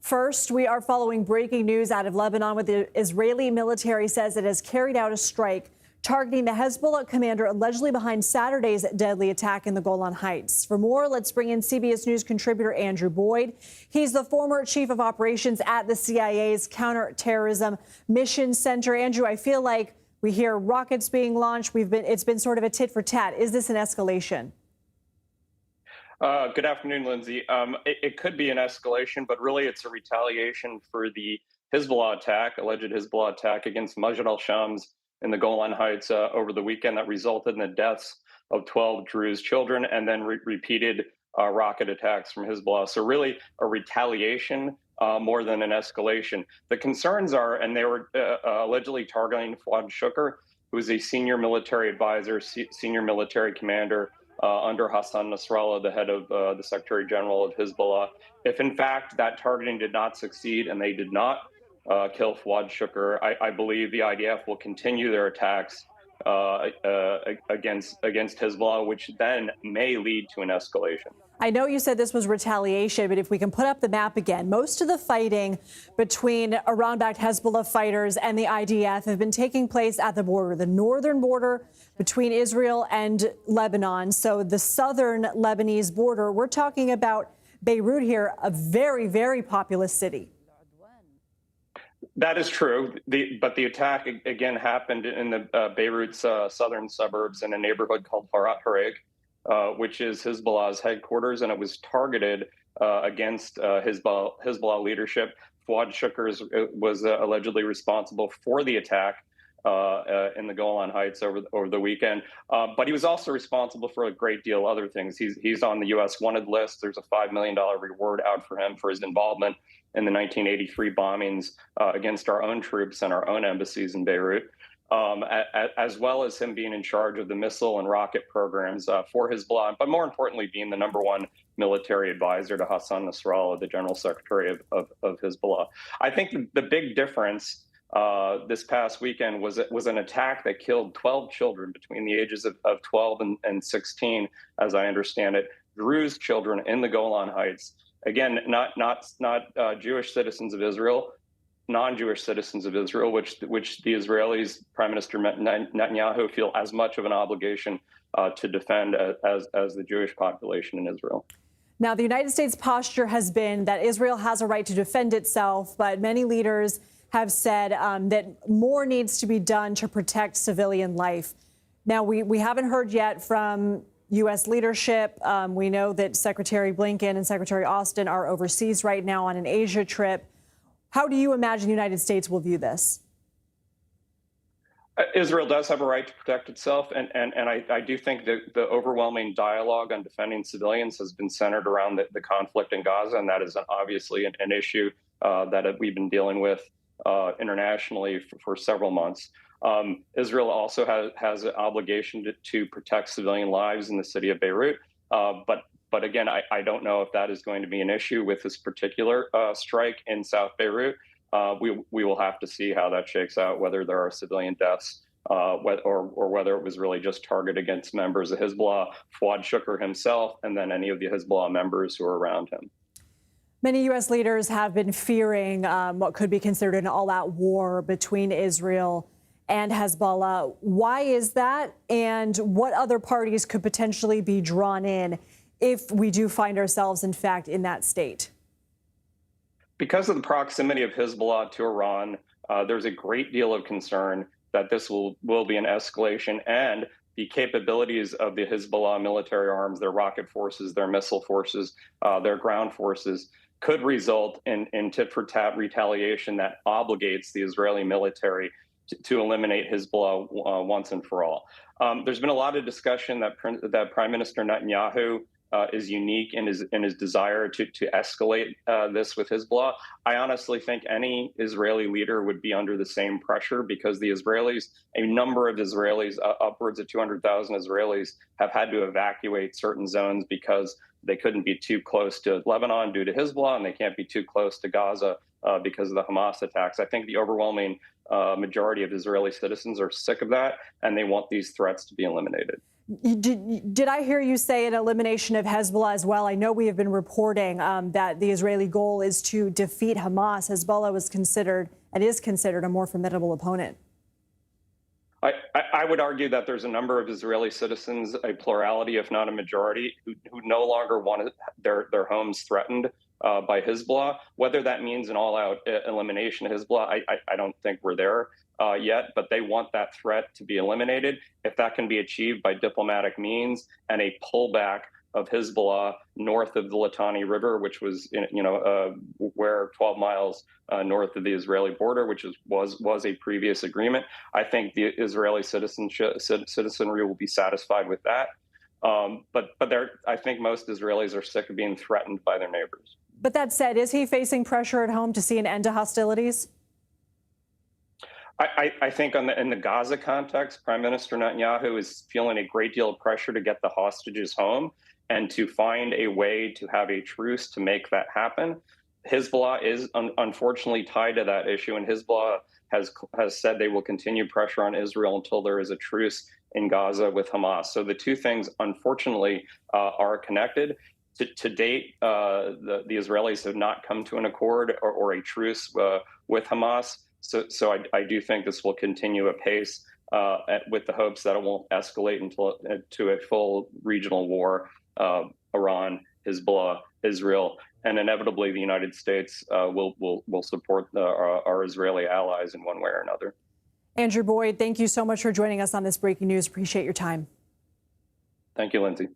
First, we are following breaking news out of Lebanon, where the Israeli military says it has carried out a strike targeting the Hezbollah commander allegedly behind Saturday's deadly attack in the Golan Heights. For more, let's bring in CBS News contributor Andrew Boyd. He's the former chief of operations at the CIA's Counterterrorism Mission Center. Andrew, I feel like we hear rockets being launched. It's been sort of a tit for tat. Is this an escalation? Good afternoon, Lindsay. It could be an escalation, but really it's a retaliation for the Hezbollah attack, alleged Hezbollah attack against Majid al-Shams in the Golan Heights over the weekend that resulted in the deaths of 12 Druze children and then repeated rocket attacks from Hezbollah. So really a retaliation more than an escalation. The concerns are, and they were allegedly targeting Fuad Shukr, who is a senior military advisor, senior military commander under Hassan Nasrallah, the head of the Secretary General of Hezbollah. If in fact that targeting did not succeed and they did not kill Fuad Shukr, I believe the IDF will continue their attacks against Hezbollah, which then may lead to an escalation. I know you said this was retaliation, but if we can put up the map again, most of the fighting between Iran-backed Hezbollah fighters and the IDF have been taking place at the border, the northern border between Israel and Lebanon. So the southern Lebanese border, we're talking about Beirut here, a very, very populous city. That is true, but the attack again happened in the Beirut's southern suburbs in a neighborhood called Harat Hareg, which is Hezbollah's headquarters, and it was targeted against Hezbollah leadership. Fuad Shukr was allegedly responsible for the attack in the Golan Heights over the weekend, but he was also responsible for a great deal of other things. He's on the U.S. wanted list. There's a $5 million reward out for him for his involvement in the 1983 bombings against our own troops and our own embassies in Beirut, as well as him being in charge of the missile and rocket programs for Hezbollah, but more importantly, being the #1 military advisor to Hassan Nasrallah, the general secretary of Hezbollah. I think the big difference this past weekend was an attack that killed 12 children between the ages of 12 and 16, as I understand it, Druze children in the Golan Heights. Again, not Jewish citizens of Israel, non-Jewish citizens of Israel, which the Israelis, Prime Minister Netanyahu, feel as much of an obligation to defend as the Jewish population in Israel. Now, the United States posture has been that Israel has a right to defend itself, but many leaders have said that more needs to be done to protect civilian life. Now, we haven't heard yet from U.S. leadership. We know that Secretary Blinken and Secretary Austin are overseas right now on an Asia trip. How do you imagine the United States will view this? Israel does have a right to protect itself, and I do think that the overwhelming dialogue on defending civilians has been centered around the conflict in Gaza, and that is obviously an issue that we've been dealing with internationally for several months. Israel also has an obligation to protect civilian lives in the city of Beirut, but again, I don't know if that is going to be an issue with this particular strike in South Beirut. We will have to see how that shakes out, whether there are civilian deaths or whether it was really just targeted against members of Hezbollah, Fuad Shukr himself, and then any of the Hezbollah members who are around him. Many U.S. leaders have been fearing what could be considered an all-out war between Israel and Hezbollah. Why is that? And what other parties could potentially be drawn in if we do find ourselves, in fact, in that state? Because of the proximity of Hezbollah to Iran, there's a great deal of concern that this will be an escalation, and the capabilities of the Hezbollah military arms, their rocket forces, their missile forces, their ground forces, could result in tit-for-tat retaliation that obligates the Israeli military to eliminate Hezbollah once and for all. There's been a lot of discussion that Prime Minister Netanyahu is unique in his desire to escalate this with Hezbollah. I honestly think any Israeli leader would be under the same pressure, because the Israelis, a number of Israelis, upwards of 200,000 Israelis, have had to evacuate certain zones because they couldn't be too close to Lebanon due to Hezbollah, and they can't be too close to Gaza because of the Hamas attacks. I think the overwhelming majority of Israeli citizens are sick of that, and they want these threats to be eliminated. Did I hear you say an elimination of Hezbollah as well? I know we have been reporting that the Israeli goal is to defeat Hamas. Hezbollah was considered and is considered a more formidable opponent. I would argue that there's a number of Israeli citizens, a plurality, if not a majority, who no longer want their homes threatened by Hezbollah. Whether that means an all-out elimination of Hezbollah, I don't think we're there yet, but they want that threat to be eliminated. If that can be achieved by diplomatic means and a pullback of Hezbollah north of the Litani River, which was, where 12 miles north of the Israeli border, which was a previous agreement. I think the Israeli citizenry will be satisfied with that. But I think most Israelis are sick of being threatened by their neighbors. But that said, is he facing pressure at home to see an end to hostilities? I think in the Gaza context, Prime Minister Netanyahu is feeling a great deal of pressure to get the hostages home and to find a way to have a truce to make that happen. Hezbollah is unfortunately tied to that issue, and Hezbollah has said they will continue pressure on Israel until there is a truce in Gaza with Hamas. So the two things, unfortunately, are connected. To date, the Israelis have not come to an accord or a truce with Hamas. So I do think this will continue apace with the hopes that it won't escalate to a full regional war. Iran, Hezbollah, Israel, and inevitably the United States will support our Israeli allies in one way or another. Andrew Boyd, thank you so much for joining us on this breaking news. Appreciate your time. Thank you, Lindsay.